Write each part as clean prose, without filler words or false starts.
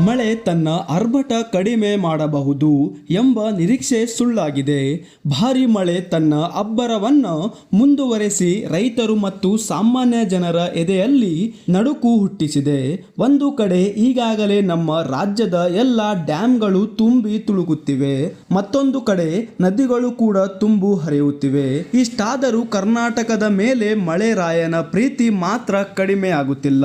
ಮಳೆ ತನ್ನ ಆರ್ಭಟ ಕಡಿಮೆ ಮಾಡಬಹುದು ಎಂಬ ನಿರೀಕ್ಷೆ ಸುಳ್ಳಾಗಿದೆ. ಭಾರಿ ಮಳೆ ತನ್ನ ಅಬ್ಬರವನ್ನು ಮುಂದುವರೆಸಿ ರೈತರು ಮತ್ತು ಸಾಮಾನ್ಯ ಜನರ ಎದೆಯಲ್ಲಿ ನಡುಕು ಹುಟ್ಟಿಸಿದೆ. ಒಂದು ಕಡೆ ಈಗಾಗಲೇ ನಮ್ಮ ರಾಜ್ಯದ ಎಲ್ಲ ಡ್ಯಾಂಗಳು ತುಂಬಿ ತುಳುಕುತ್ತಿವೆ, ಮತ್ತೊಂದು ಕಡೆ ನದಿಗಳು ಕೂಡ ತುಂಬು ಹರಿಯುತ್ತಿವೆ. ಇಷ್ಟಾದರೂ ಕರ್ನಾಟಕದ ಮೇಲೆ ಮಳೆ ರಾಯನ ಪ್ರೀತಿ ಮಾತ್ರ ಕಡಿಮೆ ಆಗುತ್ತಿಲ್ಲ.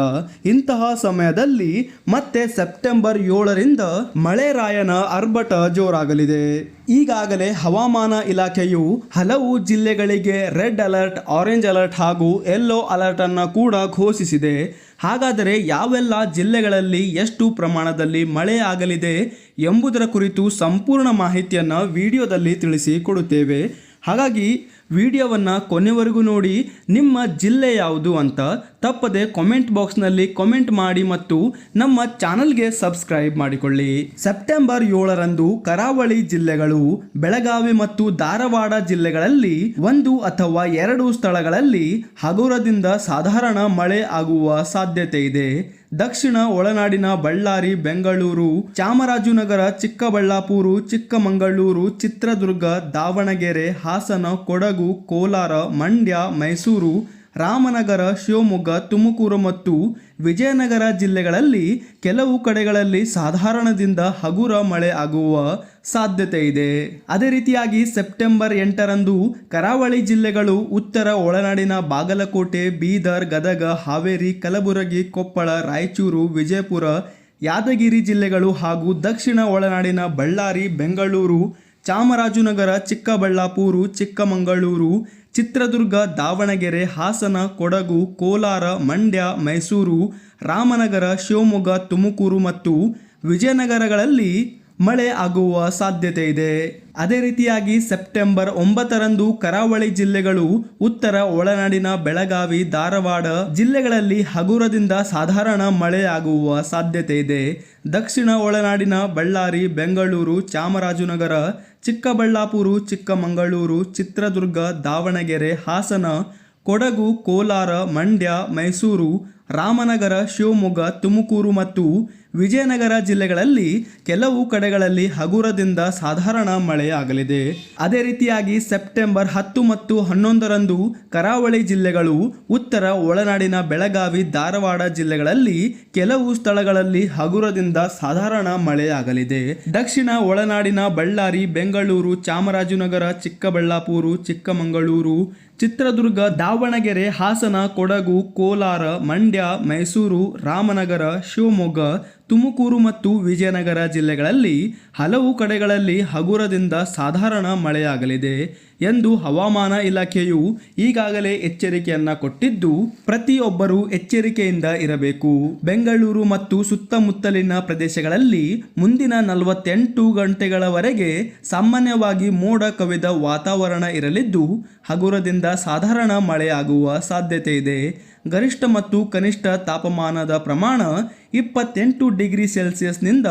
ಇಂತಹ ಸಮಯದಲ್ಲಿ ಮತ್ತೆ ಸೆಪ್ಟೆಂಬರ್ 7ರಿಂದ ಮಳೆ ರಾಯನ ಆರ್ಭಟ ಜೋರಾಗಲಿದೆ. ಈಗಾಗಲೇ ಹವಾಮಾನ ಇಲಾಖೆಯು ಹಲವು ಜಿಲ್ಲೆಗಳಿಗೆ ರೆಡ್ ಅಲರ್ಟ್, ಆರೆಂಜ್ ಅಲರ್ಟ್ ಹಾಗೂ ಯೆಲ್ಲೋ ಅಲರ್ಟ್ ಅನ್ನು ಕೂಡ ಘೋಷಿಸಿದೆ. ಹಾಗಾದರೆ ಯಾವೆಲ್ಲ ಜಿಲ್ಲೆಗಳಲ್ಲಿ ಎಷ್ಟು ಪ್ರಮಾಣದಲ್ಲಿ ಮಳೆ ಆಗಲಿದೆ ಎಂಬುದರ ಕುರಿತು ಸಂಪೂರ್ಣ ಮಾಹಿತಿಯನ್ನು ವಿಡಿಯೋದಲ್ಲಿ ತಿಳಿಸಿಕೊಡುತ್ತೇವೆ. ಹಾಗಾಗಿ ವಿಡಿಯೋವನ್ನು ಕೊನೆವರೆಗೂ ನೋಡಿ. ನಿಮ್ಮ ಜಿಲ್ಲೆ ಯಾವುದು ಅಂತ ತಪ್ಪದೆ ಕಾಮೆಂಟ್ ಬಾಕ್ಸ್ನಲ್ಲಿ ಕಾಮೆಂಟ್ ಮಾಡಿ ಮತ್ತು ನಮ್ಮ ಚಾನಲ್ಗೆ ಸಬ್ಸ್ಕ್ರೈಬ್ ಮಾಡಿಕೊಳ್ಳಿ. ಸೆಪ್ಟೆಂಬರ್ 7ರಂದು ಕರಾವಳಿ ಜಿಲ್ಲೆಗಳು, ಬೆಳಗಾವಿ ಮತ್ತು ಧಾರವಾಡ ಜಿಲ್ಲೆಗಳಲ್ಲಿ 1 ಅಥವಾ 2 ಸ್ಥಳಗಳಲ್ಲಿ ಹಗುರದಿಂದ ಸಾಧಾರಣ ಮಳೆ ಆಗುವ ಸಾಧ್ಯತೆ ಇದೆ. ದಕ್ಷಿಣ ಒಳನಾಡಿನ ಬಳ್ಳಾರಿ, ಬೆಂಗಳೂರು, ಚಾಮರಾಜನಗರ, ಚಿಕ್ಕಬಳ್ಳಾಪುರ, ಚಿಕ್ಕಮಗಳೂರು, ಚಿತ್ರದುರ್ಗ, ದಾವಣಗೆರೆ, ಹಾಸನ, ಕೊಡಗು, ಕೋಲಾರ, ಮಂಡ್ಯ, ಮೈಸೂರು, ರಾಮನಗರ, ಶಿವಮೊಗ್ಗ, ತುಮಕೂರು ಮತ್ತು ವಿಜಯನಗರ ಜಿಲ್ಲೆಗಳಲ್ಲಿ ಕೆಲವು ಕಡೆಗಳಲ್ಲಿ ಸಾಧಾರಣದಿಂದ ಹಗುರ ಮಳೆ ಆಗುವ ಸಾಧ್ಯತೆ ಇದೆ. ಅದೇ ರೀತಿಯಾಗಿ ಸೆಪ್ಟೆಂಬರ್ 8ರಂದು ಕರಾವಳಿ ಜಿಲ್ಲೆಗಳು, ಉತ್ತರ ಒಳನಾಡಿನ ಬಾಗಲಕೋಟೆ, ಬೀದರ್, ಗದಗ, ಹಾವೇರಿ, ಕಲಬುರಗಿ, ಕೊಪ್ಪಳ, ರಾಯಚೂರು, ವಿಜಯಪುರ, ಯಾದಗಿರಿ ಜಿಲ್ಲೆಗಳು ಹಾಗೂ ದಕ್ಷಿಣ ಒಳನಾಡಿನ ಬಳ್ಳಾರಿ, ಬೆಂಗಳೂರು, ಚಾಮರಾಜನಗರ, ಚಿಕ್ಕಬಳ್ಳಾಪುರ, ಚಿಕ್ಕಮಗಳೂರು, ಚಿತ್ರದುರ್ಗ, ದಾವಣಗೆರೆ, ಹಾಸನ, ಕೊಡಗು, ಕೋಲಾರ, ಮಂಡ್ಯ, ಮೈಸೂರು, ರಾಮನಗರ, ಶಿವಮೊಗ್ಗ, ತುಮಕೂರು ಮತ್ತು ವಿಜಯನಗರಗಳಲ್ಲಿ ಮಳೆ ಆಗುವ ಸಾಧ್ಯತೆ ಇದೆ. ಅದೇ ರೀತಿಯಾಗಿ ಸೆಪ್ಟೆಂಬರ್ 9ರಂದು ಕರಾವಳಿ ಜಿಲ್ಲೆಗಳು, ಉತ್ತರ ಒಳನಾಡಿನ ಬೆಳಗಾವಿ, ಧಾರವಾಡ ಜಿಲ್ಲೆಗಳಲ್ಲಿ ಹಗುರದಿಂದ ಸಾಧಾರಣ ಮಳೆ ಆಗುವ ಸಾಧ್ಯತೆ ಇದೆ. ದಕ್ಷಿಣ ಒಳನಾಡಿನ ಬಳ್ಳಾರಿ, ಬೆಂಗಳೂರು, ಚಾಮರಾಜನಗರ, ಚಿಕ್ಕಬಳ್ಳಾಪುರ, ಚಿಕ್ಕಮಗಳೂರು, ಚಿತ್ರದುರ್ಗ, ದಾವಣಗೆರೆ, ಹಾಸನ, ಕೊಡಗು, ಕೋಲಾರ, ಮಂಡ್ಯ, ಮೈಸೂರು, ರಾಮನಗರ, ಶಿವಮೊಗ್ಗ, ತುಮಕೂರು ಮತ್ತು ವಿಜಯನಗರ ಜಿಲ್ಲೆಗಳಲ್ಲಿ ಕೆಲವು ಕಡೆಗಳಲ್ಲಿ ಹಗುರದಿಂದ ಸಾಧಾರಣ ಮಳೆ ಆಗಲಿದೆ. ಅದೇ ರೀತಿಯಾಗಿ ಸೆಪ್ಟೆಂಬರ್ 10 ಮತ್ತು 11ರಂದು ಕರಾವಳಿ ಜಿಲ್ಲೆಗಳು, ಉತ್ತರ ಒಳನಾಡಿನ ಬೆಳಗಾವಿ, ಧಾರವಾಡ ಜಿಲ್ಲೆಗಳಲ್ಲಿ ಕೆಲವು ಸ್ಥಳಗಳಲ್ಲಿ ಹಗುರದಿಂದ ಸಾಧಾರಣ ಮಳೆ ಆಗಲಿದೆ. ದಕ್ಷಿಣ ಒಳನಾಡಿನ ಬಳ್ಳಾರಿ, ಬೆಂಗಳೂರು, ಚಾಮರಾಜನಗರ, ಚಿಕ್ಕಬಳ್ಳಾಪುರ, ಚಿಕ್ಕಮಗಳೂರು, ಚಿತ್ರದುರ್ಗ, ದಾವಣಗೆರೆ, ಹಾಸನ, ಕೊಡಗು, ಕೋಲಾರ, ಮಂಡ್ಯ, ಮೈಸೂರು, ರಾಮನಗರ, ಶಿವಮೊಗ್ಗ, ತುಮಕೂರು ಮತ್ತು ವಿಜಯನಗರ ಜಿಲ್ಲೆಗಳಲ್ಲಿ ಹಲವು ಕಡೆಗಳಲ್ಲಿ ಹಗುರದಿಂದ ಸಾಧಾರಣ ಮಳೆಯಾಗಲಿದೆ ಎಂದು ಹವಾಮಾನ ಇಲಾಖೆಯು ಈಗಾಗಲೇ ಎಚ್ಚರಿಕೆಯನ್ನ ಕೊಟ್ಟಿದ್ದು, ಪ್ರತಿಯೊಬ್ಬರೂ ಎಚ್ಚರಿಕೆಯಿಂದ ಇರಬೇಕು. ಬೆಂಗಳೂರು ಮತ್ತು ಸುತ್ತಮುತ್ತಲಿನ ಪ್ರದೇಶಗಳಲ್ಲಿ ಮುಂದಿನ 48 ಗಂಟೆಗಳವರೆಗೆ ಸಾಮಾನ್ಯವಾಗಿ ಮೋಡ ಕವಿದ ವಾತಾವರಣ ಇರಲಿದ್ದು ಹಗುರದಿಂದ ಸಾಧಾರಣ ಮಳೆಯಾಗುವ ಸಾಧ್ಯತೆ ಇದೆ. ಗರಿಷ್ಠ ಮತ್ತು ಕನಿಷ್ಠ ತಾಪಮಾನದ ಪ್ರಮಾಣ 28 ಡಿಗ್ರಿ ಸೆಲ್ಸಿಯಸ್ನಿಂದ